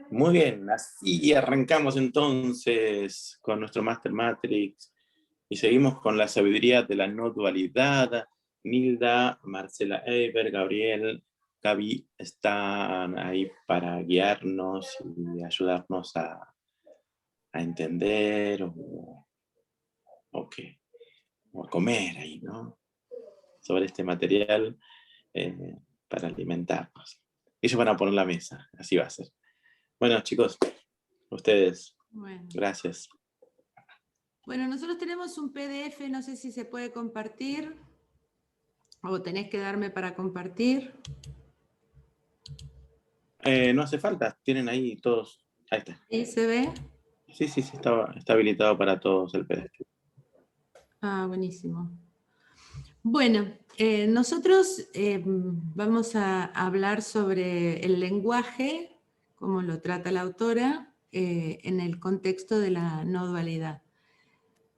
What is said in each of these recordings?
Muy bien, así arrancamos entonces con nuestro Master Matrix y seguimos con la sabiduría de la no dualidad. Nilda, Marcela Eiber, Gabriel, Gaby están ahí para guiarnos y ayudarnos a entender o, qué, o a comer ahí, ¿no? Sobre este material eh, para alimentarnos. Ellos van a poner la mesa, así va a ser. Bueno, chicos, ustedes, Bueno. gracias. Bueno, nosotros tenemos un PDF, no sé si se puede compartir o tenés que darme para compartir. No hace falta, tienen ahí todos. Ahí está. ¿Sí se ve? Sí, está habilitado para todos el PDF. Ah, buenísimo. Bueno, nosotros vamos a hablar sobre el lenguaje, como lo trata la autora, en el contexto de la no dualidad.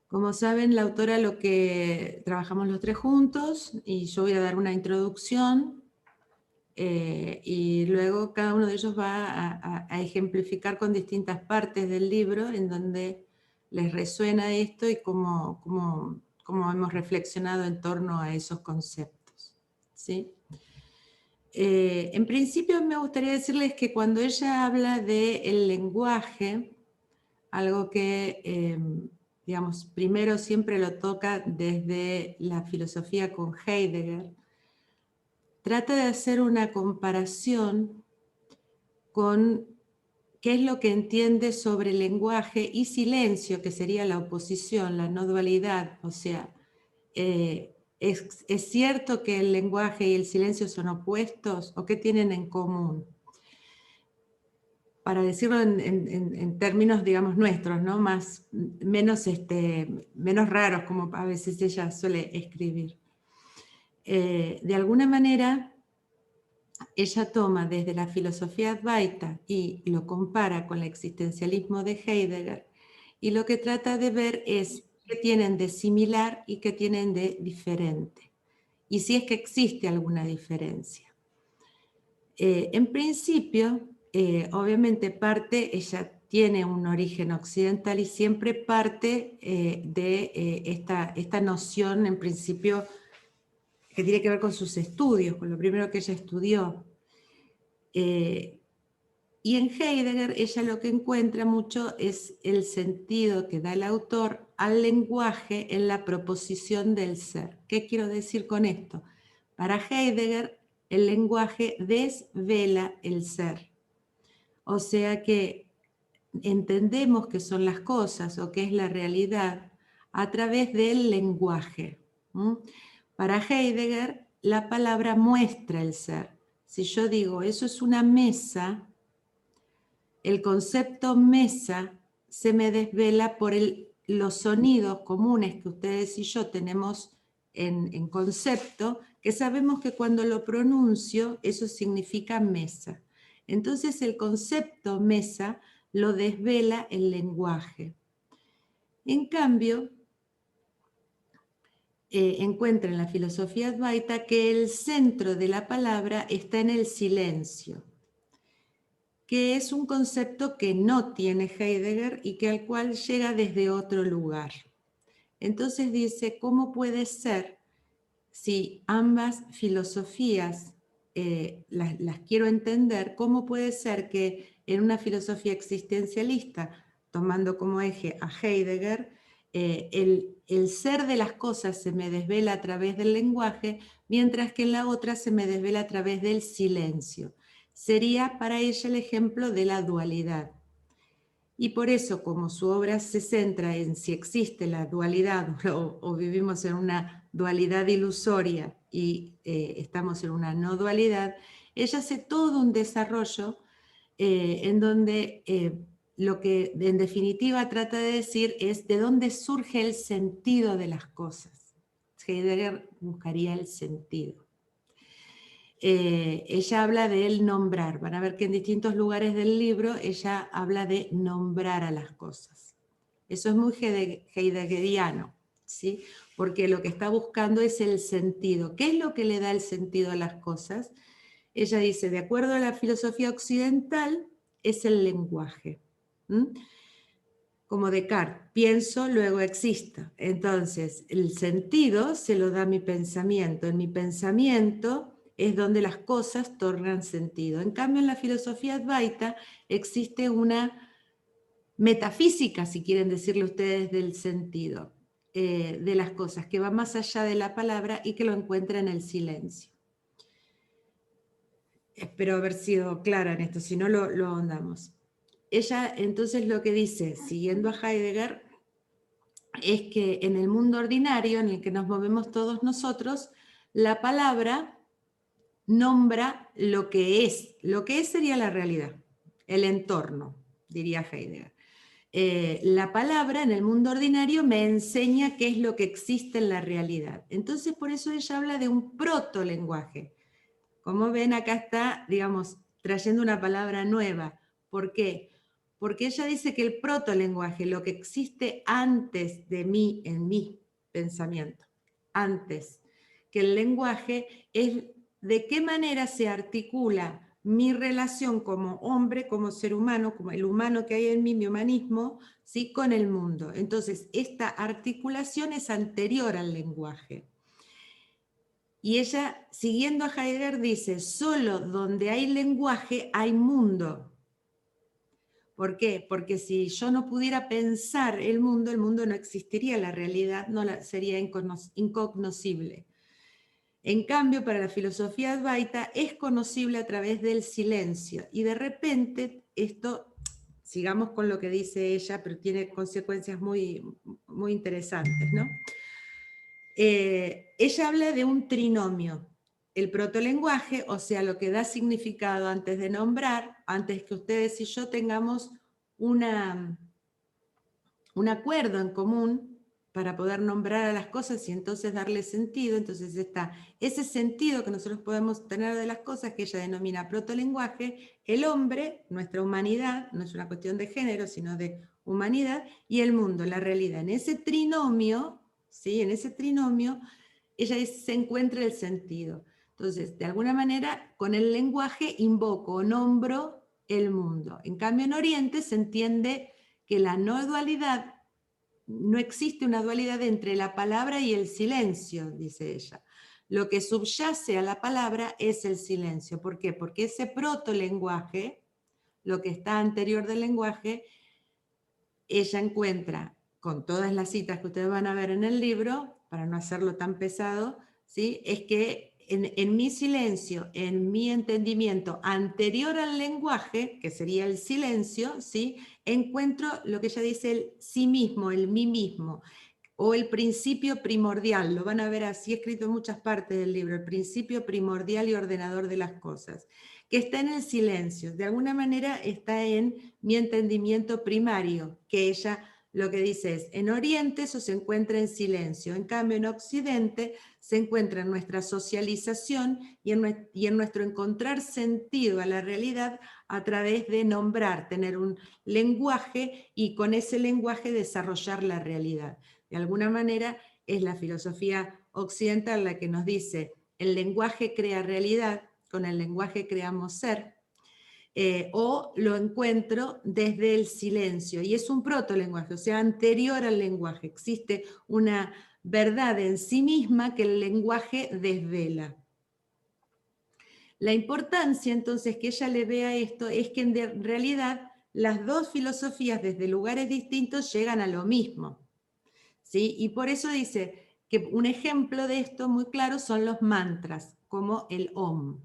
Como saben, la autora lo que trabajamos los tres juntos y yo voy a dar una introducción y luego cada uno de ellos va a ejemplificar con distintas partes del libro en donde les resuena esto y cómo hemos reflexionado en torno a esos conceptos. ¿Sí? En principio me gustaría decirles que cuando ella habla del lenguaje, algo que, digamos, primero siempre lo toca desde la filosofía con Heidegger, trata de hacer una comparación con qué es lo que entiende sobre lenguaje y silencio, que sería la oposición, la no dualidad. O sea, ¿es cierto que el lenguaje y el silencio son opuestos o qué tienen en común? Para decirlo en términos, digamos, nuestros, ¿no? Menos raros, como a veces ella suele escribir. De alguna manera, ella toma desde la filosofía Advaita y lo compara con el existencialismo de Heidegger, y lo que trata de ver es qué tienen de similar y qué tienen de diferente, y si es que existe alguna diferencia. En principio, obviamente ella tiene un origen occidental y siempre parte de esta noción, en principio, que tiene que ver con sus estudios, con lo primero que ella estudió. Y en Heidegger ella lo que encuentra mucho es el sentido que da el autor al lenguaje en la proposición del ser. ¿Qué quiero decir con esto? Para Heidegger el lenguaje desvela el ser. O sea que entendemos qué son las cosas o qué es la realidad a través del lenguaje. Para Heidegger la palabra muestra el ser. Si yo digo, eso es una mesa, el concepto mesa se me desvela por los sonidos comunes que ustedes y yo tenemos en concepto, que sabemos que cuando lo pronuncio eso significa mesa. Entonces el concepto mesa lo desvela el lenguaje. En cambio, encuentra en la filosofía Advaita que el centro de la palabra está en el silencio, que es un concepto que no tiene Heidegger y que al cual llega desde otro lugar. Entonces dice, ¿cómo puede ser si ambas filosofías las quiero entender? ¿Cómo puede ser que en una filosofía existencialista, tomando como eje a Heidegger, el ser de las cosas se me desvela a través del lenguaje, mientras que en la otra se me desvela a través del silencio? Sería para ella el ejemplo de la dualidad. Y por eso, como su obra se centra en si existe la dualidad o vivimos en una dualidad ilusoria y estamos en una no dualidad, ella hace todo un desarrollo en donde lo que en definitiva trata de decir es de dónde surge el sentido de las cosas. Heidegger buscaría el sentido. Ella habla del nombrar. Van a ver que en distintos lugares del libro ella habla de nombrar a las cosas. Eso es muy heideggeriano, ¿sí? Porque lo que está buscando es el sentido. ¿Qué es lo que le da el sentido a las cosas? Ella dice, de acuerdo a la filosofía occidental, es el lenguaje. Como Descartes, pienso, luego existo. Entonces, el sentido se lo da mi pensamiento. En mi pensamiento es donde las cosas tornan sentido. En cambio, en la filosofía Advaita existe una metafísica, si quieren decirle ustedes, del sentido de las cosas, que va más allá de la palabra y que lo encuentra en el silencio. Espero haber sido clara en esto, si no lo ahondamos. Ella entonces lo que dice, siguiendo a Heidegger, es que en el mundo ordinario en el que nos movemos todos nosotros, la palabra nombra lo que es. Lo que es sería la realidad, el entorno, diría Heidegger. La palabra en el mundo ordinario me enseña qué es lo que existe en la realidad. Entonces por eso ella habla de un protolenguaje. Como ven, acá está, digamos, trayendo una palabra nueva. ¿Por qué? Porque ella dice que el protolenguaje, lo que existe antes de mí, en mi pensamiento, antes que el lenguaje, es de qué manera se articula mi relación como hombre, como ser humano, como el humano que hay en mí, mi humanismo, ¿sí? Con el mundo. Entonces, esta articulación es anterior al lenguaje. Y ella, siguiendo a Heidegger, dice, solo donde hay lenguaje hay mundo. ¿Por qué? Porque si yo no pudiera pensar el mundo no existiría, la realidad sería incognoscible. En cambio, para la filosofía Advaita es conocible a través del silencio. Y de repente, esto, sigamos con lo que dice ella, pero tiene consecuencias muy, muy interesantes, ¿no? Ella habla de un trinomio. El protolenguaje, o sea, lo que da significado antes de nombrar, antes que ustedes y yo tengamos un acuerdo en común para poder nombrar a las cosas y entonces darle sentido. Entonces está ese sentido que nosotros podemos tener de las cosas que ella denomina protolenguaje, el hombre, nuestra humanidad, no es una cuestión de género, sino de humanidad, y el mundo, la realidad. En ese trinomio, ¿sí? En ese trinomio, ella se encuentra el sentido. Entonces, de alguna manera, con el lenguaje invoco o nombro el mundo. En cambio, en Oriente se entiende que la no dualidad, no existe una dualidad entre la palabra y el silencio, dice ella. Lo que subyace a la palabra es el silencio. ¿Por qué? Porque ese protolenguaje, lo que está anterior del lenguaje, ella encuentra, con todas las citas que ustedes van a ver en el libro, para no hacerlo tan pesado, ¿sí? Es que en mi silencio, en mi entendimiento anterior al lenguaje, que sería el silencio, ¿sí? Encuentro lo que ella dice el sí mismo, el mí mismo, o el principio primordial, lo van a ver así escrito en muchas partes del libro, el principio primordial y ordenador de las cosas, que está en el silencio, de alguna manera está en mi entendimiento primario, que ella lo que dice es, en Oriente eso se encuentra en silencio, en cambio en Occidente se encuentra en nuestra socialización y en nuestro encontrar sentido a la realidad a través de nombrar, tener un lenguaje y con ese lenguaje desarrollar la realidad. De alguna manera es la filosofía occidental la que nos dice, el lenguaje crea realidad, con el lenguaje creamos ser, o lo encuentro desde el silencio, y es un protolenguaje, o sea, anterior al lenguaje. Existe una verdad en sí misma que el lenguaje desvela. La importancia entonces que ella le ve a esto es que en realidad las dos filosofías desde lugares distintos llegan a lo mismo, ¿sí? Y por eso dice que un ejemplo de esto muy claro son los mantras, como el Om,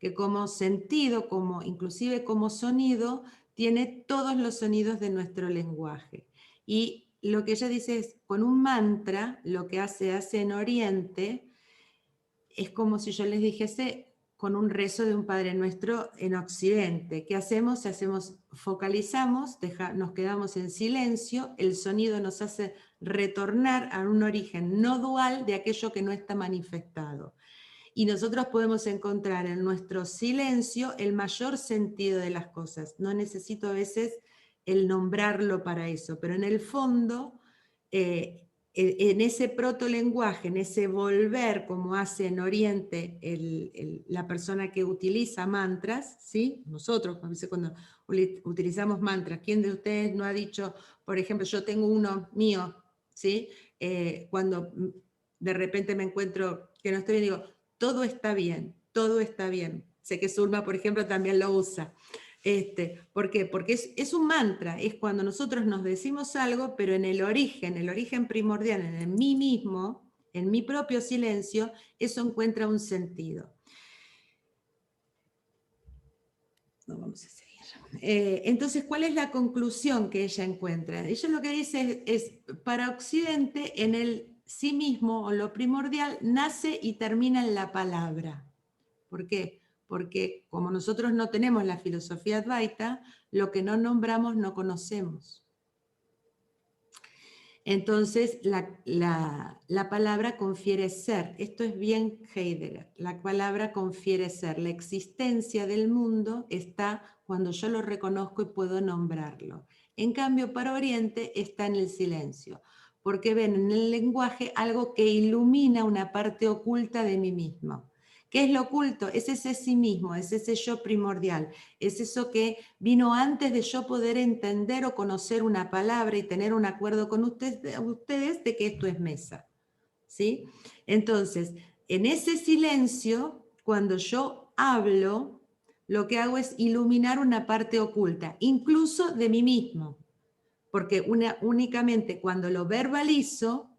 que como sentido, inclusive como sonido, tiene todos los sonidos de nuestro lenguaje. Y lo que ella dice es, con un mantra, lo que hace en Oriente, es como si yo les dijese con un rezo de un Padre Nuestro en Occidente. ¿Qué hacemos? Focalizamos, nos quedamos en silencio, el sonido nos hace retornar a un origen no dual de aquello que no está manifestado. Y nosotros podemos encontrar en nuestro silencio el mayor sentido de las cosas. No necesito a veces el nombrarlo para eso, pero en el fondo en ese protolenguaje, en ese volver, como hace en Oriente la persona que utiliza mantras, ¿sí? Nosotros, a veces cuando utilizamos mantras, ¿quién de ustedes no ha dicho, por ejemplo, yo tengo uno mío, ¿sí? Cuando de repente me encuentro que no estoy bien, digo, todo está bien, todo está bien. Sé que Zulma, por ejemplo, también lo usa. ¿Por qué? Porque es un mantra, es cuando nosotros nos decimos algo, pero en el origen primordial, en el mí mismo, en mi propio silencio, eso encuentra un sentido. No vamos a seguir. Entonces, ¿cuál es la conclusión que ella encuentra? Ella lo que dice es, para Occidente, en el sí mismo, o lo primordial, nace y termina en la palabra. ¿Por qué? Porque como nosotros no tenemos la filosofía Advaita, lo que no nombramos no conocemos. Entonces, la palabra confiere ser. Esto es bien Heidegger. La palabra confiere ser. La existencia del mundo está cuando yo lo reconozco y puedo nombrarlo. En cambio, para Oriente está en el silencio, porque ven en el lenguaje algo que ilumina una parte oculta de mí mismo. ¿Qué es lo oculto? Es ese sí mismo, es ese yo primordial, es eso que vino antes de yo poder entender o conocer una palabra y tener un acuerdo con ustedes de que esto es mesa, ¿sí? Entonces, en ese silencio, cuando yo hablo, lo que hago es iluminar una parte oculta, incluso de mí mismo, porque únicamente cuando lo verbalizo,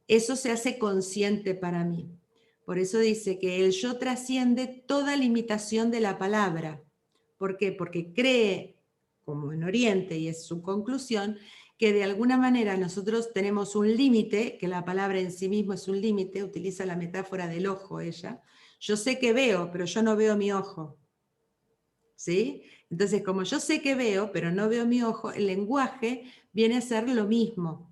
eso se hace consciente para mí. Por eso dice que el yo trasciende toda limitación de la palabra. ¿Por qué? Porque cree, como en Oriente, y es su conclusión, que de alguna manera nosotros tenemos un límite, que la palabra en sí mismo es un límite, utiliza la metáfora del ojo ella. Yo sé que veo, pero yo no veo mi ojo. ¿Sí? Entonces, como yo sé que veo, pero no veo mi ojo, el lenguaje viene a ser lo mismo.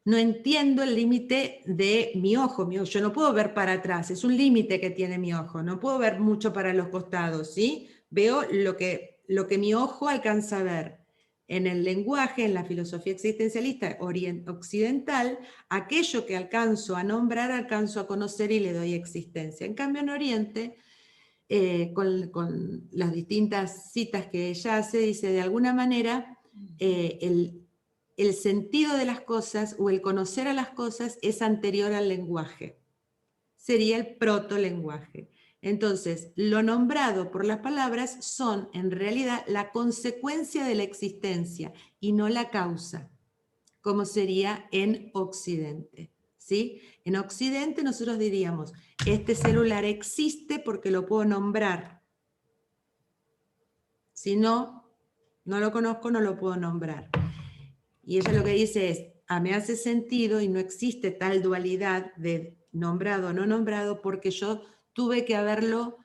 No entiendo el límite de mi ojo. Yo no puedo ver para atrás, es un límite que tiene mi ojo. No puedo ver mucho para los costados, ¿sí? Veo lo que mi ojo alcanza a ver. En el lenguaje, en la filosofía existencialista occidental, aquello que alcanzo a nombrar, alcanzo a conocer y le doy existencia. En cambio, en Oriente, con las distintas citas que ella hace, dice, de alguna manera, el sentido de las cosas o el conocer a las cosas es anterior al lenguaje. Sería el protolenguaje. Entonces, lo nombrado por las palabras son en realidad la consecuencia de la existencia y no la causa, como sería en Occidente. ¿Sí? En Occidente nosotros diríamos, este celular existe porque lo puedo nombrar. Si no, no lo conozco, no lo puedo nombrar. Y ella lo que dice es, me hace sentido y no existe tal dualidad de nombrado o no nombrado porque yo tuve que haberlo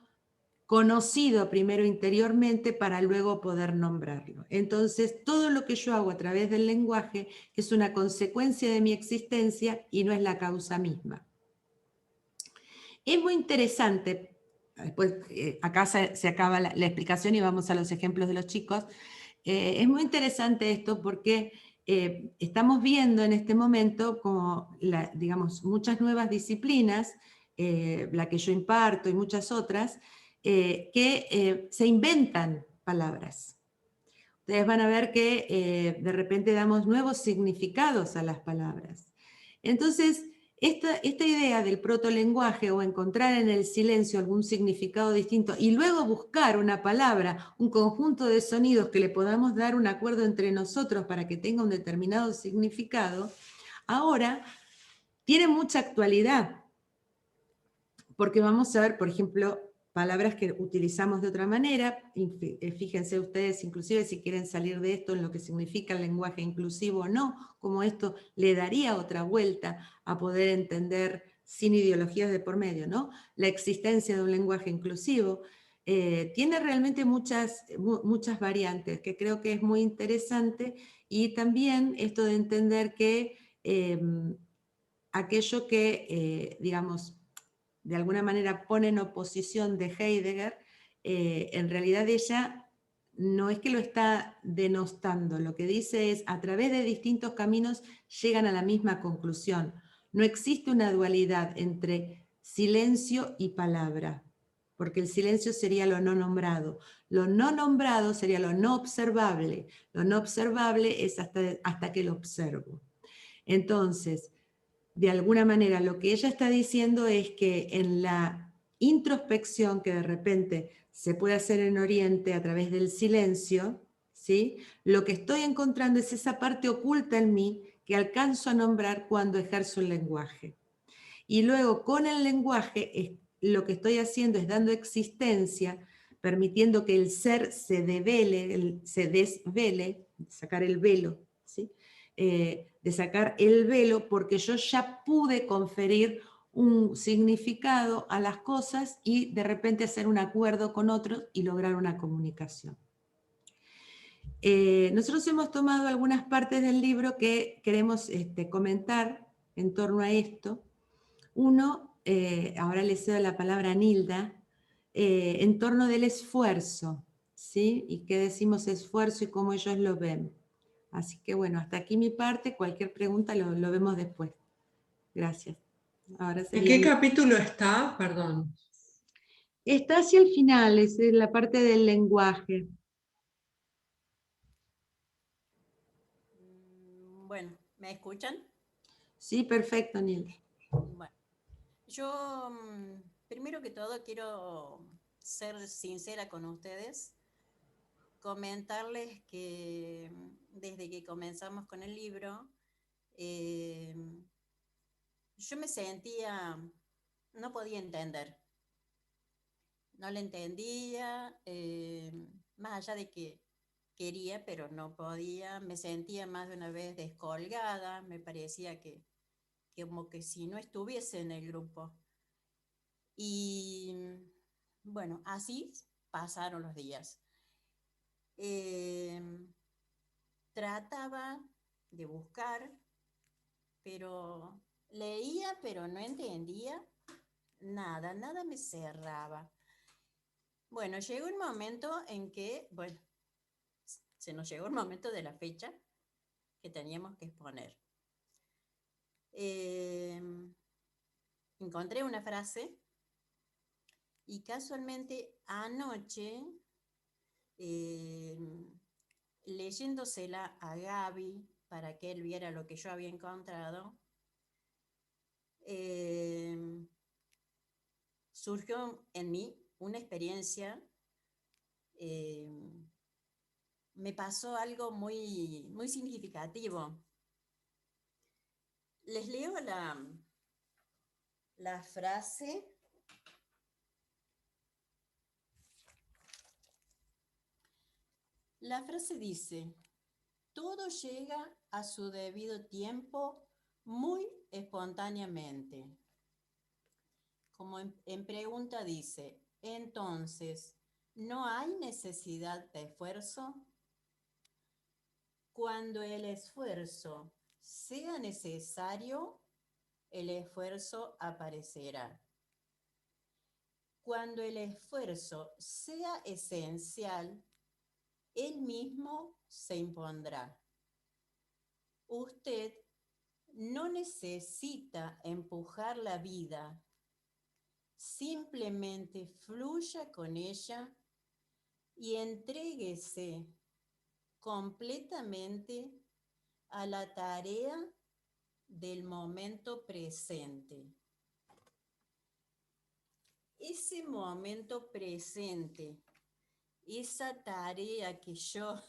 conocido primero interiormente para luego poder nombrarlo. Entonces, todo lo que yo hago a través del lenguaje es una consecuencia de mi existencia y no es la causa misma. Es muy interesante, después acá se acaba la explicación y vamos a los ejemplos de los chicos. Es muy interesante esto porque estamos viendo en este momento como, digamos, muchas nuevas disciplinas, la que yo imparto y muchas otras, que se inventan palabras. Ustedes van a ver que de repente damos nuevos significados a las palabras. Entonces, esta idea del protolenguaje o encontrar en el silencio algún significado distinto y luego buscar una palabra, un conjunto de sonidos que le podamos dar un acuerdo entre nosotros para que tenga un determinado significado, ahora tiene mucha actualidad. Porque vamos a ver, por ejemplo, palabras que utilizamos de otra manera. Fíjense ustedes, inclusive si quieren salir de esto en lo que significa el lenguaje inclusivo o no, como esto le daría otra vuelta a poder entender sin ideologías de por medio, ¿no? La existencia de un lenguaje inclusivo tiene realmente muchas variantes que creo que es muy interesante, y también esto de entender que aquello que, digamos, de alguna manera pone en oposición de Heidegger, en realidad ella no es que lo está denostando, lo que dice es, a través de distintos caminos llegan a la misma conclusión. No existe una dualidad entre silencio y palabra, porque el silencio sería lo no nombrado. Lo no nombrado sería lo no observable. Lo no observable es hasta que lo observo. Entonces, de alguna manera, lo que ella está diciendo es que en la introspección que de repente se puede hacer en Oriente a través del silencio, ¿sí? Lo que estoy encontrando es esa parte oculta en mí que alcanzo a nombrar cuando ejerzo el lenguaje. Y luego con el lenguaje lo que estoy haciendo es dando existencia, permitiendo que el ser se devele, se desvele, sacar el velo, ¿sí? De sacar el velo, porque yo ya pude conferir un significado a las cosas y de repente hacer un acuerdo con otros y lograr una comunicación. Nosotros hemos tomado algunas partes del libro que queremos comentar en torno a esto. Uno, ahora le cedo la palabra a Nilda, en torno del esfuerzo, ¿sí? Y qué decimos esfuerzo y cómo ellos lo ven. Así que bueno, hasta aquí mi parte, cualquier pregunta lo vemos después. Gracias. Ahora ¿En sería qué capítulo está? Perdón. Está hacia el final, es la parte del lenguaje. Bueno, ¿me escuchan? Sí, perfecto, Nilda. Bueno, yo primero que todo quiero ser sincera con ustedes, comentarles que desde que comenzamos con el libro, yo me sentía, no podía entender, no le entendía, más allá de que quería, pero no podía, me sentía más de una vez descolgada, me parecía que como que si no estuviese en el grupo. Y bueno, así pasaron los días. Trataba de buscar, pero leía, pero no entendía nada, nada me cerraba. Bueno, llegó el momento en que, bueno, se nos llegó el momento de la fecha que teníamos que exponer. Encontré una frase y casualmente anoche, leyéndosela a Gaby para que él viera lo que yo había encontrado, surgió en mí una experiencia, me pasó algo muy, muy significativo. Les leo la frase. La frase dice: todo llega a su debido tiempo muy espontáneamente. Como en pregunta dice, entonces, ¿no hay necesidad de esfuerzo? Cuando el esfuerzo sea necesario, el esfuerzo aparecerá. Cuando el esfuerzo sea esencial, él mismo se impondrá. Usted no necesita empujar la vida, simplemente fluya con ella y entréguese completamente a la tarea del momento presente. Ese momento presente, esa tarea que yo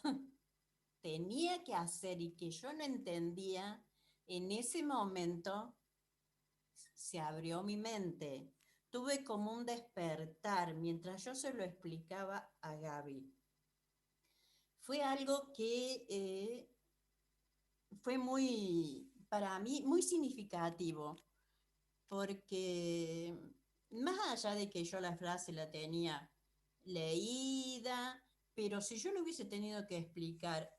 tenía que hacer y que yo no entendía, en ese momento se abrió mi mente. Tuve como un despertar mientras yo se lo explicaba a Gaby. Fue algo que fue muy, para mí, muy significativo, porque más allá de que yo la frase la tenía leída, pero si yo lo hubiese tenido que explicar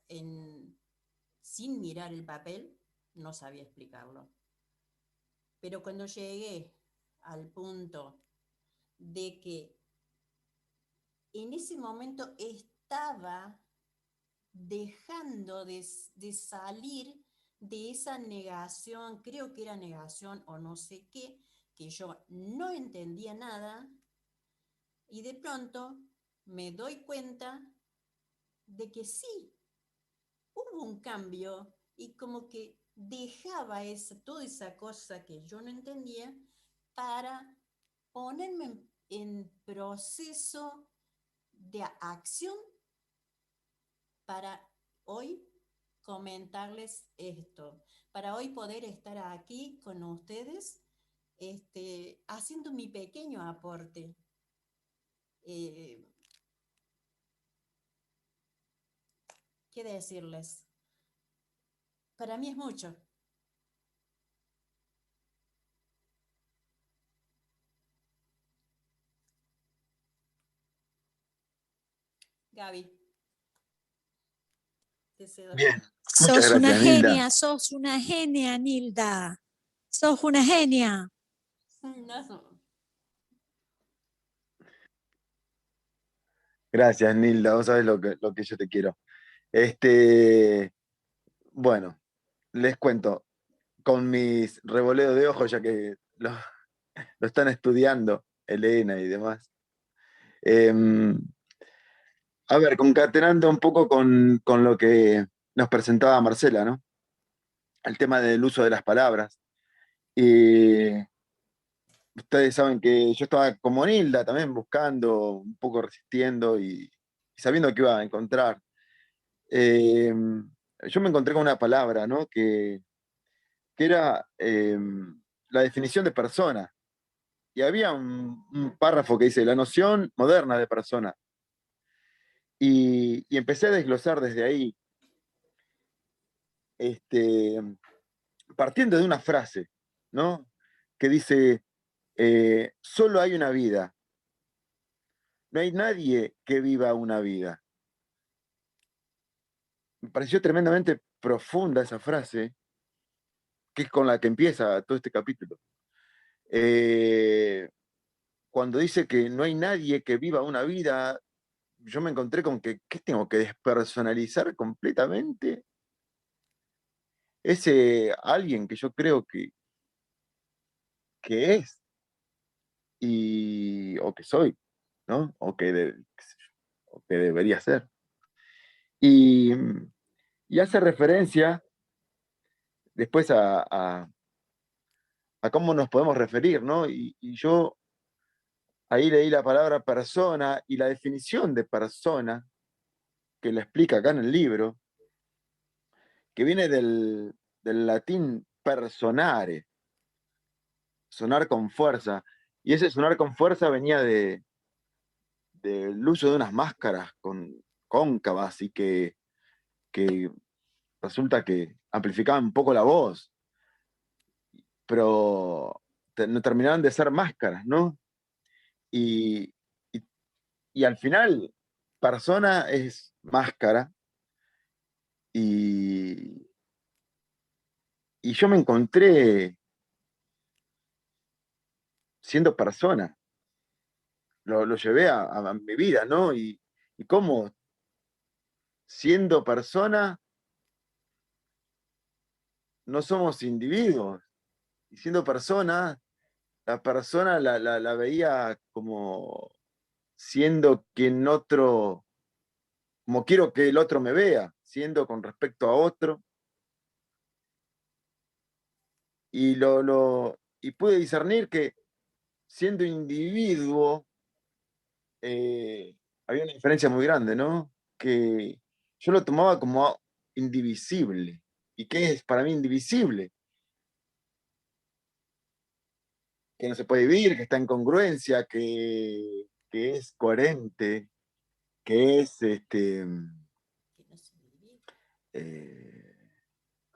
sin mirar el papel, no sabía explicarlo. Pero cuando llegué al punto de que en ese momento es estaba dejando de salir de esa negación, creo que era negación o no sé qué, que yo no entendía nada, y de pronto me doy cuenta de que sí, hubo un cambio y como que dejaba toda esa cosa que yo no entendía para ponerme en proceso de acción para hoy comentarles esto, para hoy poder estar aquí con ustedes, haciendo mi pequeño aporte. ¿Qué decirles? Para mí es mucho. Gaby, te cedo. Bien, muchas gracias, Nilda. Sos una genia, Nilda. Sos una genia. No. Gracias, Nilda. Vos sabés lo que yo te quiero. Bueno, les cuento con mis revoleos de ojos, ya que lo están estudiando Elena y demás. A ver, concatenando un poco con lo que nos presentaba Marcela, ¿no? El tema del uso de las palabras. Y ustedes saben que yo estaba como Nilda también buscando, un poco resistiendo y sabiendo que iba a encontrar. Yo me encontré con una palabra, ¿no? Que era la definición de persona. Y había un párrafo que dice la noción moderna de persona. Y empecé a desglosar desde ahí, partiendo de una frase, ¿no? Que dice, solo hay una vida. No hay nadie que viva una vida. Me pareció tremendamente profunda esa frase, que es con la que empieza todo este capítulo. Cuando dice que no hay nadie que viva una vida, yo me encontré con que, ¿qué tengo que despersonalizar completamente? Ese alguien que yo creo que es, o que soy, ¿no? O que debería ser. Y, y hace referencia después a cómo nos podemos referir, ¿no? Y yo ahí leí la palabra persona y la definición de persona, que lo explica acá en el libro, que viene del latín personare, sonar con fuerza. Y ese sonar con fuerza venía del uso de unas máscaras cóncavas y que resulta que amplificaban un poco la voz, pero no terminaban de ser máscaras, ¿no? Y, y, y al final, persona es máscara y, y yo me encontré siendo persona, lo llevé a mi vida, ¿no? Y cómo siendo persona no somos individuos, y siendo persona, la persona la veía como siendo quien otro, como quiero que el otro me vea, siendo con respecto a otro, y pude discernir que siendo individuo, había una diferencia muy grande, ¿no? Que yo lo tomaba como indivisible. ¿Y qué es para mí indivisible? Que no se puede vivir, que está en congruencia, que es coherente, que es eh, que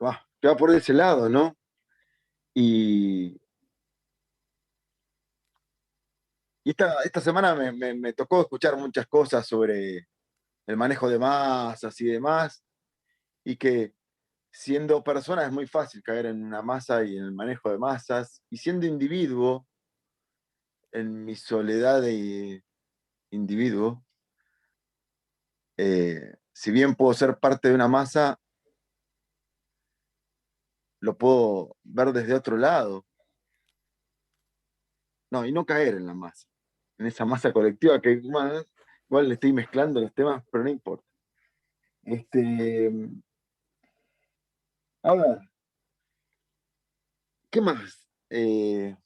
va por ese lado, ¿no? Y, y esta semana me tocó escuchar muchas cosas sobre el manejo de masas y demás, y que siendo persona es muy fácil caer en una masa y en el manejo de masas, y siendo individuo, en mi soledad de individuo, si bien puedo ser parte de una masa, lo puedo ver desde otro lado. No, y no caer en la masa, en esa masa colectiva que igual le estoy mezclando los temas, pero no importa. A ver, ¿qué más? ¿Qué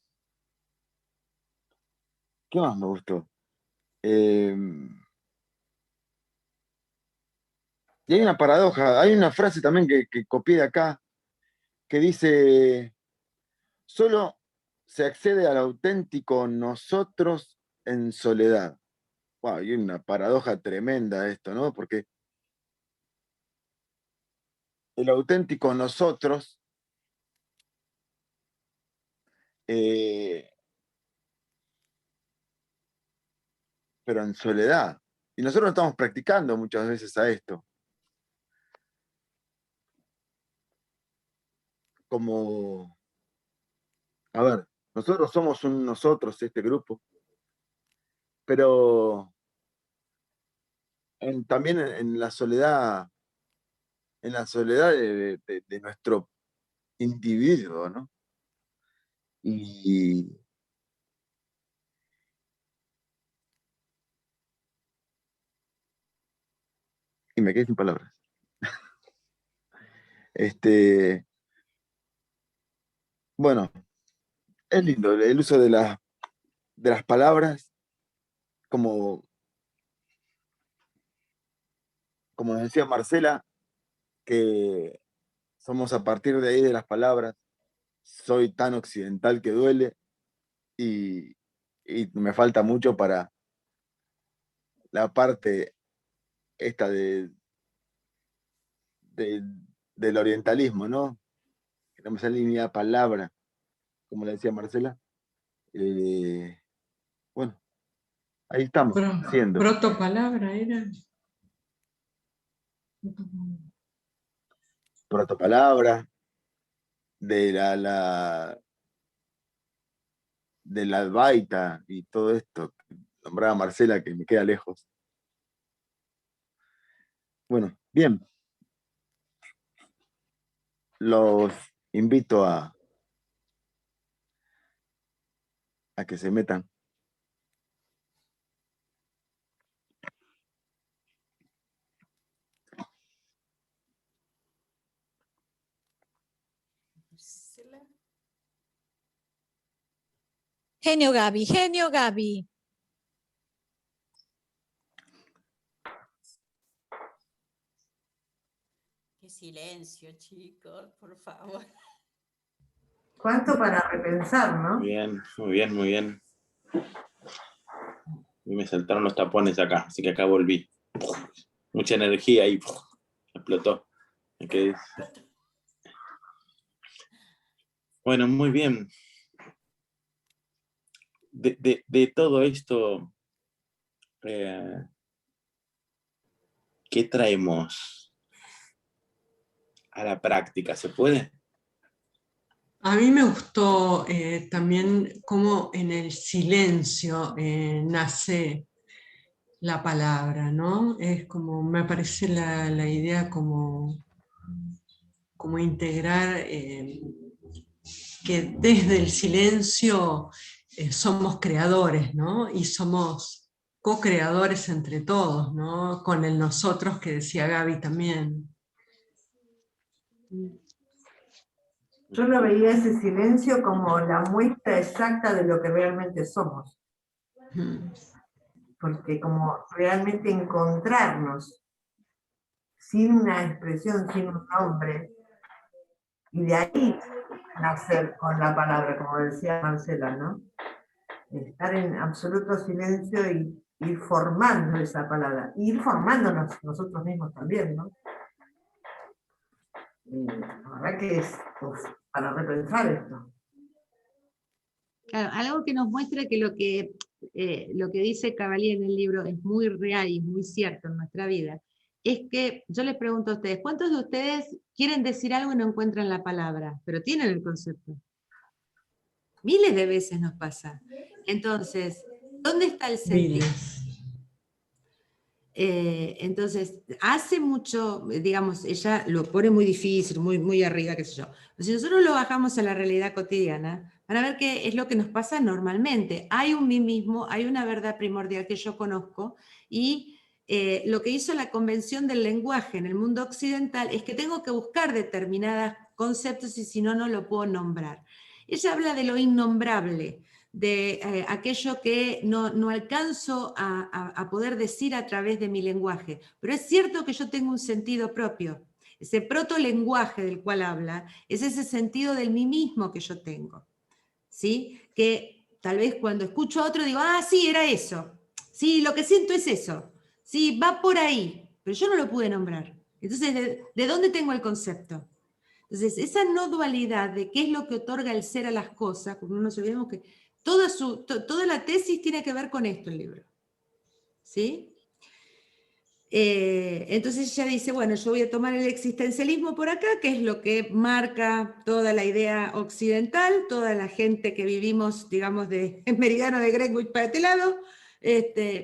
más me gustó? Y hay una paradoja, hay una frase también que copié de acá, que dice, solo se accede al auténtico nosotros en soledad. Wow, hay una paradoja tremenda esto, ¿no? Porque el auténtico nosotros pero en soledad. Y nosotros estamos practicando muchas veces a esto. Como, a ver, nosotros somos un nosotros, este grupo, pero también en la soledad de nuestro individuo, ¿no? Y me quedé sin palabras. Bueno, es lindo el uso de las palabras, como nos decía Marcela, que somos a partir de ahí de las palabras. Soy tan occidental que duele y me falta mucho para la parte esta del orientalismo, ¿no? Que no me sale ni la palabra, como le decía Marcela. Bueno, ahí estamos, haciendo. Protopalabra era. Protopalabra, de la Advaita y todo esto, que nombraba Marcela, que me queda lejos. Bueno, bien. Los invito a que se metan. Genio Gaby, genio Gaby. Qué silencio, chicos, por favor. ¿Cuánto para repensar, no? Muy bien, muy bien, muy bien. Y me saltaron los tapones acá, así que acá volví. Mucha energía y explotó. Me quedé. Bueno, muy bien. De todo esto, ¿qué traemos a la práctica? ¿Se puede? A mí me gustó también cómo en el silencio nace la palabra, ¿no? Es como, me parece la idea como integrar que desde el silencio somos creadores, ¿no? Y somos co-creadores entre todos, ¿no? Con el nosotros que decía Gaby también. Yo lo veía ese silencio como la muestra exacta de lo que realmente somos. Porque como realmente encontrarnos sin una expresión, sin un nombre, y de ahí nacer con la palabra, como decía Marcela, ¿no? Estar en absoluto silencio y ir formando esa palabra, ir formándonos nosotros mismos también, ¿no? La verdad que es para repensar esto. Claro, algo que nos muestra que lo que dice Cavalier en el libro es muy real y muy cierto en nuestra vida, es que yo les pregunto a ustedes, ¿cuántos de ustedes quieren decir algo y no encuentran la palabra, pero tienen el concepto? Miles de veces nos pasa. Entonces, ¿dónde está el sentir? Entonces, hace mucho, digamos, ella lo pone muy difícil, muy, muy arriba, qué sé yo. Pero si nosotros lo bajamos a la realidad cotidiana, van a ver que es lo que nos pasa normalmente. Hay un mí mismo, hay una verdad primordial que yo conozco, y lo que hizo la convención del lenguaje en el mundo occidental es que tengo que buscar determinados conceptos y si no, no lo puedo nombrar. Ella habla de lo innombrable, de aquello que no alcanzo a poder decir a través de mi lenguaje. Pero es cierto que yo tengo un sentido propio. Ese protolenguaje del cual habla es ese sentido del mí mismo que yo tengo. ¿Sí? Que tal vez cuando escucho a otro digo, ah, sí, era eso. Sí, lo que siento es eso. Sí, va por ahí. Pero yo no lo pude nombrar. Entonces, ¿de dónde tengo el concepto? Entonces, esa no dualidad de qué es lo que otorga el ser a las cosas, porque no nos olvidemos que toda la tesis tiene que ver con esto, el libro. ¿Sí? Entonces ella dice, bueno, yo voy a tomar el existencialismo por acá, que es lo que marca toda la idea occidental, toda la gente que vivimos, digamos, de meridiano de Greenwich para este lado,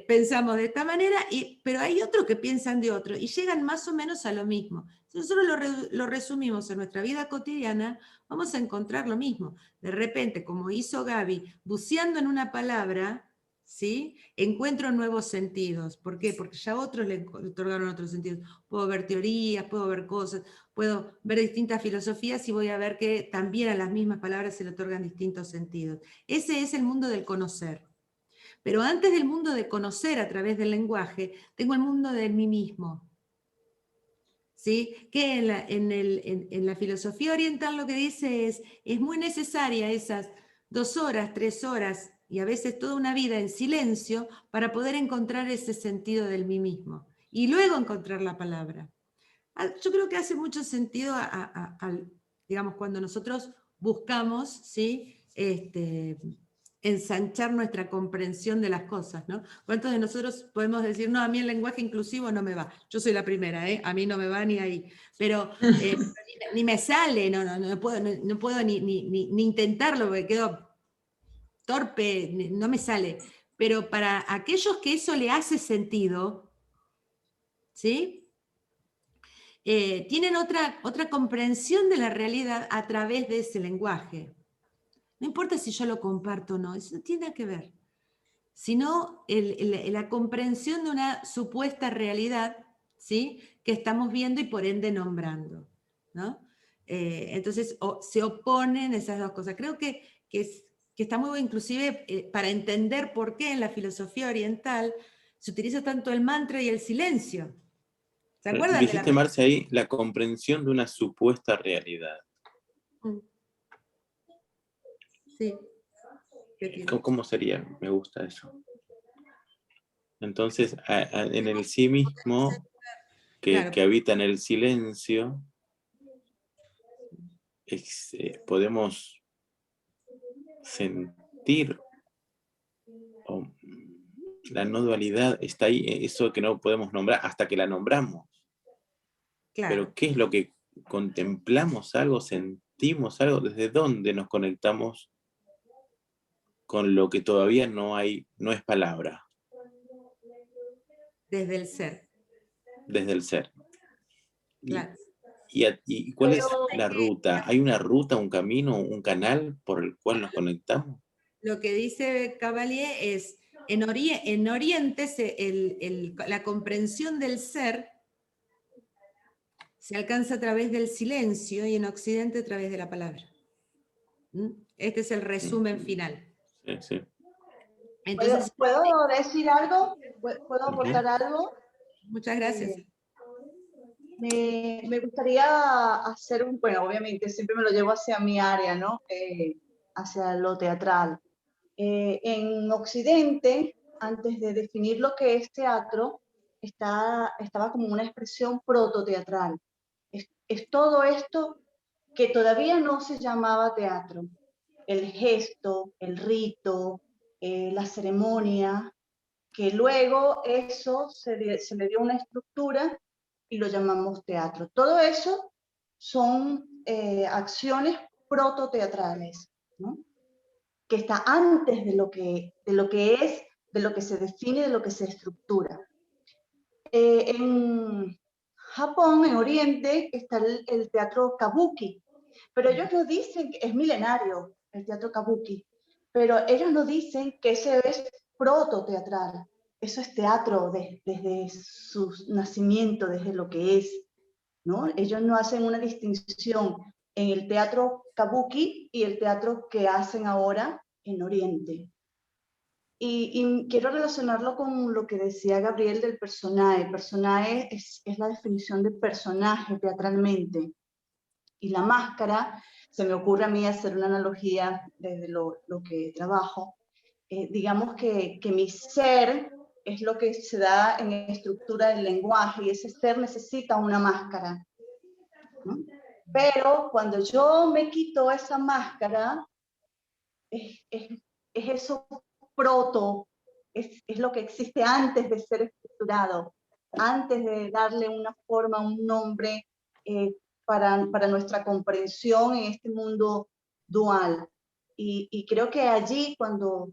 pensamos de esta manera, pero hay otros que piensan de otro, y llegan más o menos a lo mismo. Si nosotros lo resumimos en nuestra vida cotidiana, vamos a encontrar lo mismo. De repente, como hizo Gaby, buceando en una palabra, ¿sí? Encuentro nuevos sentidos. ¿Por qué? Porque ya otros le otorgaron otros sentidos. Puedo ver teorías, puedo ver cosas, puedo ver distintas filosofías y voy a ver que también a las mismas palabras se le otorgan distintos sentidos. Ese es el mundo del conocer. Pero antes del mundo de conocer a través del lenguaje, tengo el mundo de mí mismo. ¿Sí? Que en la filosofía oriental lo que dice es muy necesaria esas 2 horas, 3 horas, y a veces toda una vida en silencio para poder encontrar ese sentido del mí mismo. Y luego encontrar la palabra. Yo creo que hace mucho sentido, digamos, cuando nosotros buscamos, ¿sí? Ensanchar nuestra comprensión de las cosas, ¿no? ¿Cuántos de nosotros podemos decir, no, a mí el lenguaje inclusivo no me va? Yo soy la primera, a mí no me va ni ahí, pero ni me sale, no puedo ni intentarlo porque quedo torpe, no me sale. Pero para aquellos que eso le hace sentido, ¿sí? Tienen otra comprensión de la realidad a través de ese lenguaje. No importa si yo lo comparto o no, eso no tiene que ver, sino la comprensión de una supuesta realidad, ¿sí? Que estamos viendo y por ende nombrando, ¿no? Entonces se oponen esas dos cosas. Creo que está muy bueno, inclusive para entender por qué en la filosofía oriental se utiliza tanto el mantra y el silencio. ¿Se acuerdan Dijiste, Marce, ahí la comprensión de una supuesta realidad. Sí. ¿Cómo sería? Me gusta eso. Entonces, en el sí mismo, que habita en el silencio, podemos sentir la no dualidad, está ahí, eso que no podemos nombrar hasta que la nombramos. Claro. Pero ¿qué es lo que contemplamos algo, sentimos algo? ¿Desde dónde nos conectamos con lo que todavía no es palabra? Desde el ser. Desde el ser. Claro. ¿Y cuál es la ruta? ¿Hay una ruta, un camino, un canal por el cual nos conectamos? Lo que dice Cavalier es, en Oriente la comprensión del ser se alcanza a través del silencio y en Occidente a través de la palabra. Este es el resumen final. Sí, sí. Entonces, ¿Puedo decir algo? ¿Puedo aportar algo? Muchas gracias. Me gustaría hacer bueno, obviamente siempre me lo llevo hacia mi área, ¿no? Hacia lo teatral. En Occidente, antes de definir lo que es teatro, estaba como una expresión prototeatral. Es todo esto que todavía no se llamaba teatro. El gesto, el rito, la ceremonia, que luego eso se le dio una estructura y lo llamamos teatro. Todo eso son acciones prototeatrales, ¿no? Que está antes de lo que es, de lo que se define, de lo que se estructura. En Japón, en Oriente, está el teatro kabuki, pero ellos no dicen que es milenario el teatro kabuki, pero ellos no dicen que ese es proto-teatral. Eso es teatro desde su nacimiento, desde lo que es, ¿no? Ellos no hacen una distinción en el teatro kabuki y el teatro que hacen ahora en Oriente. Y quiero relacionarlo con lo que decía Gabriel del personaje. El personaje es la definición de personaje teatralmente. Y la máscara, se me ocurre a mí hacer una analogía desde lo que trabajo. Digamos que mi ser es lo que se da en estructura del lenguaje y ese ser necesita una máscara, ¿no? Pero cuando yo me quito esa máscara, es eso proto, es lo que existe antes de ser estructurado, antes de darle una forma, un nombre para nuestra comprensión en este mundo dual. Y creo que allí cuando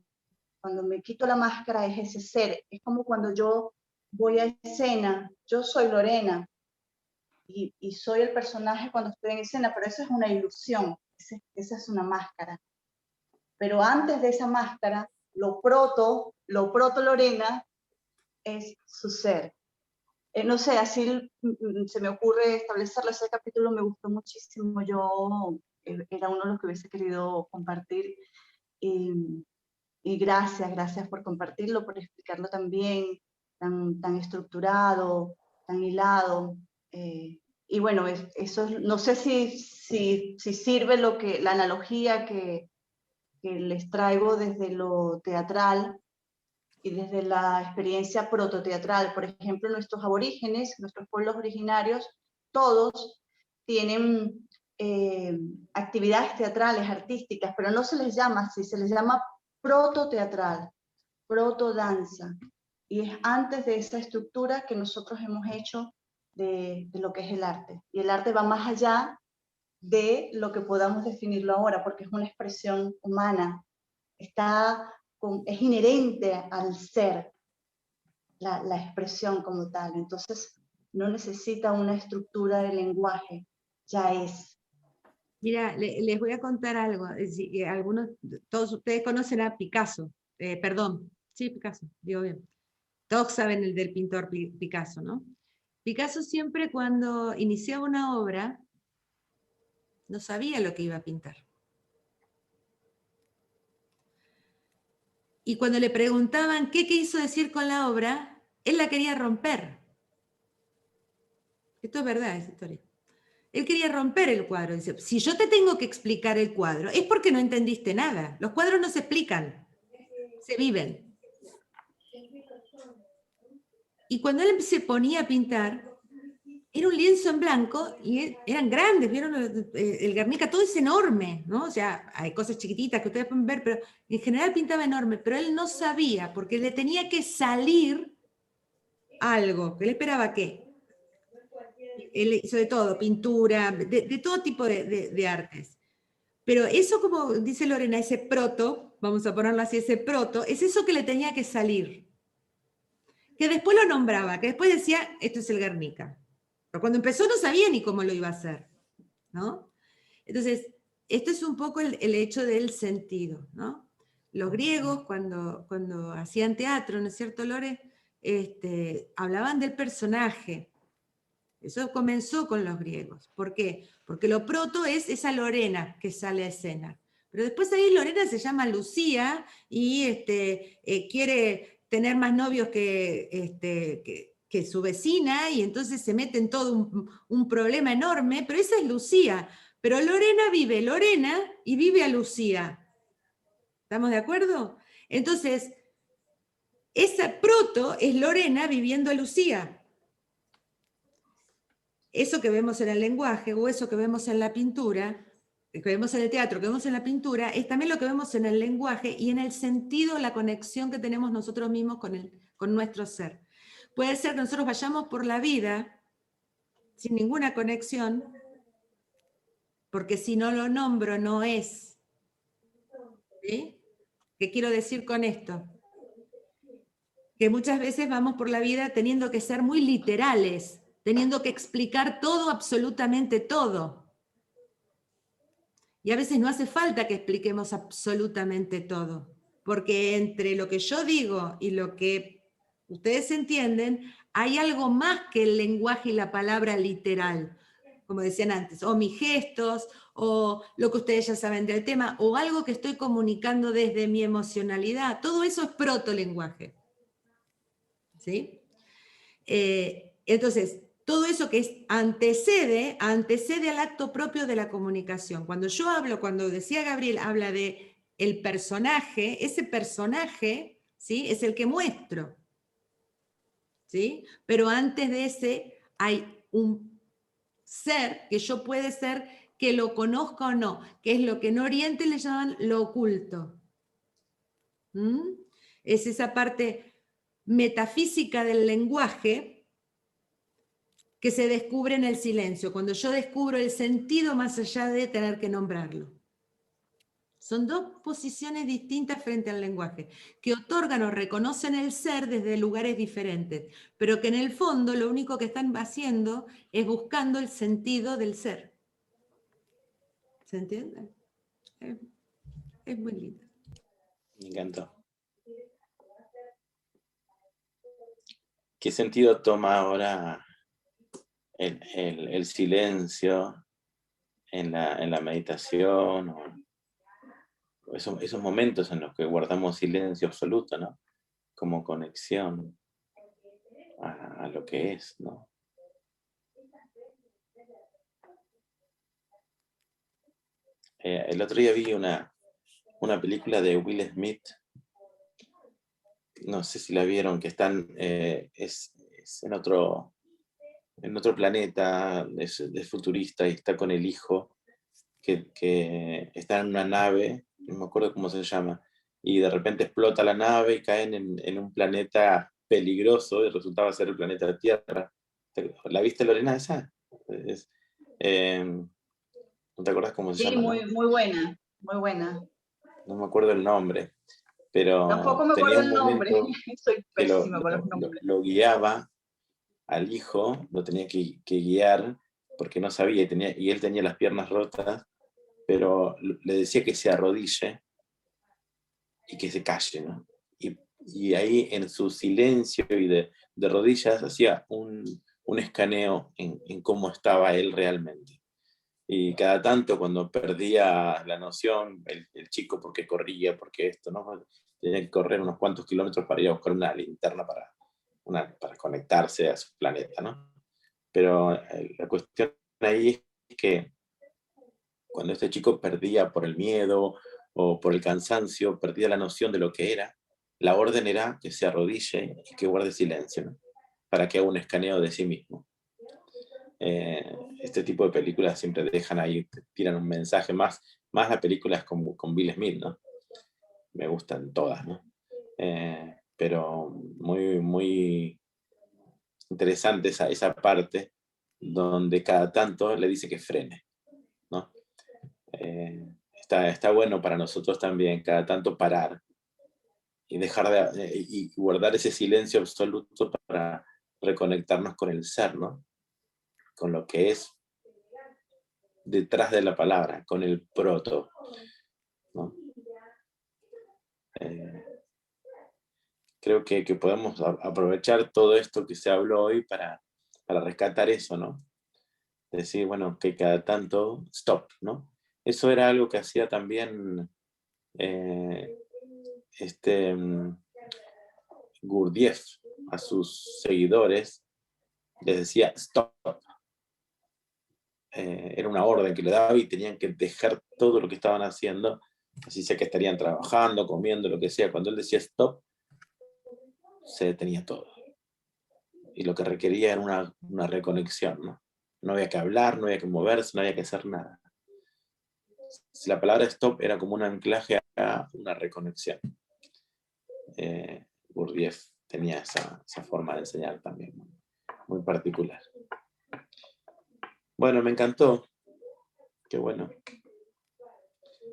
me quito la máscara es ese ser, es como cuando yo voy a escena, yo soy Lorena y soy el personaje cuando estoy en escena, pero eso es una ilusión, esa es una máscara. Pero antes de esa máscara, lo proto Lorena es su ser. No sé, así se me ocurre establecerlo. Ese capítulo me gustó muchísimo. Yo era uno de los que hubiese querido compartir. Y gracias por compartirlo, por explicarlo tan bien, tan estructurado, tan hilado. Y bueno, eso no sé si sirve la analogía que les traigo desde lo teatral y desde la experiencia prototeatral. Por ejemplo, nuestros aborígenes, nuestros pueblos originarios, todos tienen actividades teatrales, artísticas, pero no se les llama así, se les llama prototeatral, protodanza. Y es antes de esa estructura que nosotros hemos hecho de lo que es el arte. Y el arte va más allá de lo que podamos definirlo ahora, porque es una expresión humana, es inherente al ser, la expresión como tal. Entonces, no necesita una estructura de lenguaje, ya es. Mira, les voy a contar algo. Todos ustedes conocen a Picasso, perdón, sí, Picasso, digo bien. Todos saben el del pintor Picasso, ¿no? Picasso siempre cuando iniciaba una obra, no sabía lo que iba a pintar. Y cuando le preguntaban qué quiso decir con la obra, él la quería romper. Esto es verdad, esa historia. Él quería romper el cuadro. Dice, si yo te tengo que explicar el cuadro, es porque no entendiste nada. Los cuadros no se explican, se viven. Y cuando él se ponía a pintar, era un lienzo en blanco y eran grandes, ¿vieron? El Guernica, todo es enorme, ¿no? O sea, hay cosas chiquititas que ustedes pueden ver, pero en general pintaba enorme, pero él no sabía, porque le tenía que salir algo, que él esperaba que él hizo de todo, pintura, de todo tipo de artes. Pero eso, como dice Lorena, ese proto, vamos a ponerlo así, ese proto, es eso que le tenía que salir. Que después lo nombraba, que después decía, esto es el Guernica. Pero cuando empezó no sabía ni cómo lo iba a hacer, ¿no? Entonces, esto es un poco el hecho del sentido, ¿no? Los griegos, cuando hacían teatro, ¿no es cierto, Lore? Hablaban del personaje. Eso comenzó con los griegos. ¿Por qué? Porque lo proto es esa Lorena que sale a escena. Pero después ahí Lorena se llama Lucía y quiere tener más novios que su vecina y entonces se mete en todo un problema enorme, pero esa es Lucía. Pero Lorena vive Lorena y vive a Lucía. ¿Estamos de acuerdo? Entonces, esa proto es Lorena viviendo a Lucía. Eso que vemos en el lenguaje o eso que vemos en la pintura, que vemos en el teatro, que vemos en la pintura, es también lo que vemos en el lenguaje y en el sentido, la conexión que tenemos nosotros mismos con nuestro ser. Puede ser que nosotros vayamos por la vida sin ninguna conexión, porque si no lo nombro no es. ¿Sí? ¿Qué quiero decir con esto? que muchas veces vamos por la vida teniendo que ser muy literales, teniendo que explicar todo, absolutamente todo. Y a veces no hace falta que expliquemos absolutamente todo, porque entre lo que yo digo y lo que ustedes entienden, hay algo más que el lenguaje y la palabra literal, como decían antes, o mis gestos, o lo que ustedes ya saben del tema, o algo que estoy comunicando desde mi emocionalidad. Todo eso es protolenguaje. ¿Sí? Entonces, todo eso que antecede al acto propio de la comunicación. Cuando yo hablo, cuando decía Gabriel, habla de el personaje, ese personaje, ¿sí?, es el que muestro. ¿Sí? Pero antes de ese hay un ser que yo puede ser que lo conozca o no, que es lo que en Oriente le llaman lo oculto. ¿Mm? Es esa parte metafísica del lenguaje que se descubre en el silencio, cuando yo descubro el sentido más allá de tener que nombrarlo. Son dos posiciones distintas frente al lenguaje, que otorgan o reconocen el ser desde lugares diferentes, pero que en el fondo lo único que están haciendo es buscando el sentido del ser. ¿Se entiende? Es muy lindo. Me encantó. ¿Qué sentido toma ahora el silencio en la meditación? O esos momentos en los que guardamos silencio absoluto, ¿no? Como conexión a lo que es, ¿no? El otro día vi una película de Will Smith, no sé si la vieron, que es en otro planeta, es futurista y está con el hijo, que está en una nave, no me acuerdo cómo se llama, y de repente explota la nave y caen en un planeta peligroso y resultaba ser el planeta Tierra. ¿La viste, Lorena, esa? ¿No te acuerdas cómo se Sí, llama, no? muy buena, muy buena. No me acuerdo el nombre, pero Tampoco me tenía acuerdo un el nombre, momento soy que pésima con los nombres. lo guiaba al hijo, lo tenía que guiar porque no sabía y él tenía las piernas rotas, pero le decía que se arrodille y que se calle, ¿no? Y ahí en su silencio y de rodillas hacía un escaneo en cómo estaba él realmente. Y cada tanto cuando perdía la noción, el chico, porque corría, porque esto, ¿no? Tenía que correr unos cuantos kilómetros para ir a buscar una linterna para conectarse a su planeta, ¿no? Pero la cuestión ahí es que cuando este chico perdía por el miedo o por el cansancio, perdía la noción de lo que era, la orden era que se arrodille y que guarde silencio, ¿no? Para que haga un escaneo de sí mismo. Este tipo de películas siempre dejan ahí, tiran un mensaje más las películas con Will Smith, ¿no? Me gustan todas, ¿no? Pero muy, muy interesante esa parte donde cada tanto le dice que frene, ¿no? Está bueno para nosotros también cada tanto parar y dejar y guardar ese silencio absoluto para reconectarnos con el ser, ¿no? Con lo que es detrás de la palabra, con el proto, ¿no? Creo que podemos aprovechar todo esto que se habló hoy para rescatar eso, ¿no? Decir, bueno, que cada tanto, stop, ¿no? Eso era algo que hacía también Gurdjieff a sus seguidores, les decía, stop. Era una orden que le daba y tenían que dejar todo lo que estaban haciendo, así sea que estarían trabajando, comiendo, lo que sea. Cuando él decía stop, se detenía todo. Y lo que requería era una reconexión, ¿no? No había que hablar, no había que moverse, no había que hacer nada. La palabra stop era como un anclaje a una reconexión. Gurdjieff tenía esa forma de enseñar también, muy particular. Bueno, me encantó. Qué bueno.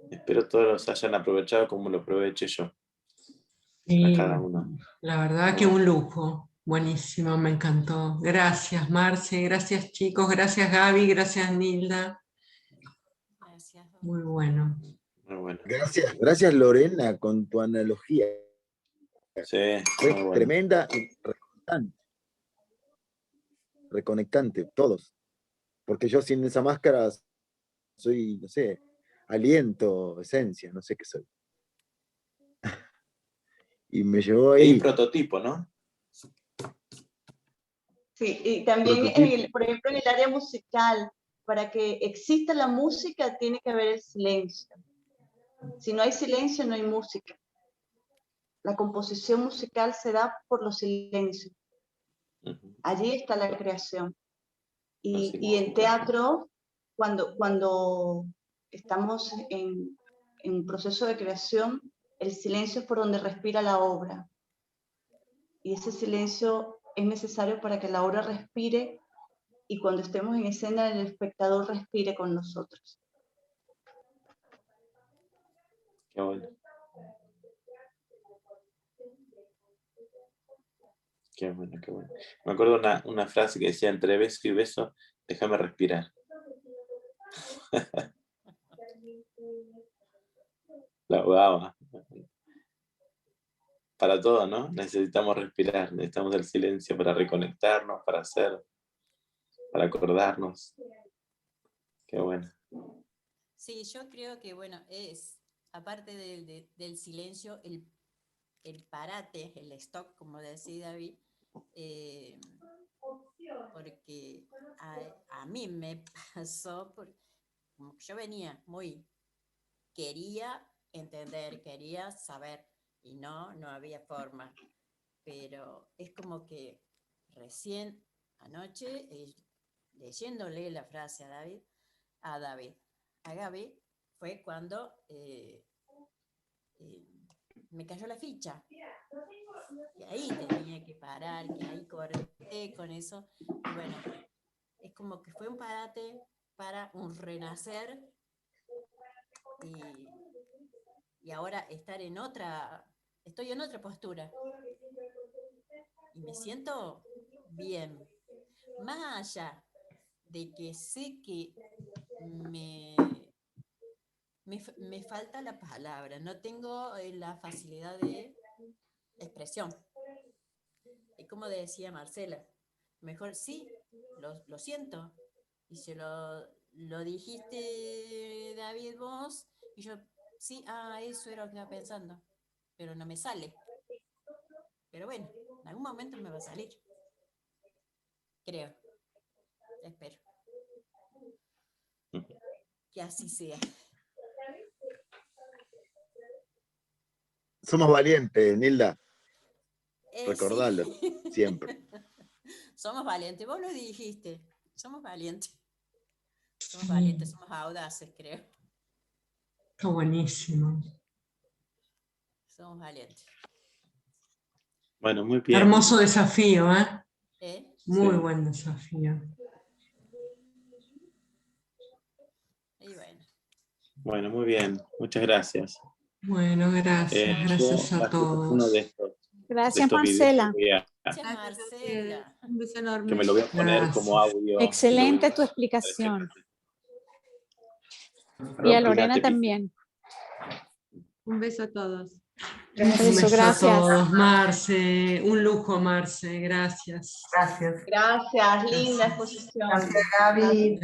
Espero todos los hayan aprovechado como lo aproveché yo. Y cada uno. la verdad que un lujo. Buenísimo, me encantó. Gracias, Marce, gracias chicos, gracias Gaby, gracias Nilda. Gracias. Muy bueno. Muy bueno. Gracias Lorena con tu analogía. Sí, Fue muy bueno. tremenda y reconectante, todos. Porque yo sin esa máscara soy, no sé, aliento, esencia, no sé qué soy. Y me llevó Hay ahí. un prototipo, ¿no? Sí, y también, por ejemplo, en el área musical, para que exista la música tiene que haber el silencio. Si no hay silencio, no hay música. La composición musical se da por los silencios. Allí está la creación. Y en teatro, cuando estamos en un proceso de creación, el silencio es por donde respira la obra. Y ese silencio es necesario para que la obra respire y cuando estemos en escena el espectador respire con nosotros. Qué bueno. Qué bueno, qué bueno. Me acuerdo una frase que decía, entre beso y beso, déjame respirar. La jugaba. Para todo, ¿no? Necesitamos respirar, necesitamos el silencio para reconectarnos, para hacer, para acordarnos. Qué bueno. Sí, yo creo que, bueno, es, aparte del silencio, el parate, el stop, como decía David, porque a mí me pasó, como que yo venía quería entender, quería saber, y no había forma, pero es como que recién anoche, leyéndole la frase a Gaby, fue cuando me cayó la ficha. Y ahí tenía que parar, que ahí corté con eso. Y bueno, es como que fue un parate para un renacer y ahora estoy en otra postura. Y me siento bien. Más allá de que sé que me falta la palabra, no tengo la facilidad de expresión. Es como decía Marcela, mejor sí, lo siento. Y se lo dijiste, David, vos, y yo, sí, eso era lo que estaba pensando, pero no me sale. Pero bueno, en algún momento me va a salir. Creo. Espero. Que así sea. Somos valientes, Nilda. Recordalo, Sí. siempre. Somos valientes, vos lo dijiste. Somos valientes. Somos valientes, somos audaces, creo. Está buenísimo. Somos valientes. Bueno, muy bien. Hermoso desafío, ¿eh? Muy Sí. buen desafío. Y bueno. Bueno, muy bien. Muchas gracias. Bueno, gracias a todos. Uno de estos Gracias, videos Marcela. Gracias, Marcela. Un beso enorme. que me lo voy a poner como audio. Excelente tu explicación. Y a Lorena también. Un beso a todos. Un beso, A gracias. todos, Marce. Un lujo, Marce. Gracias. Gracias, linda exposición. Gracias, Gaby.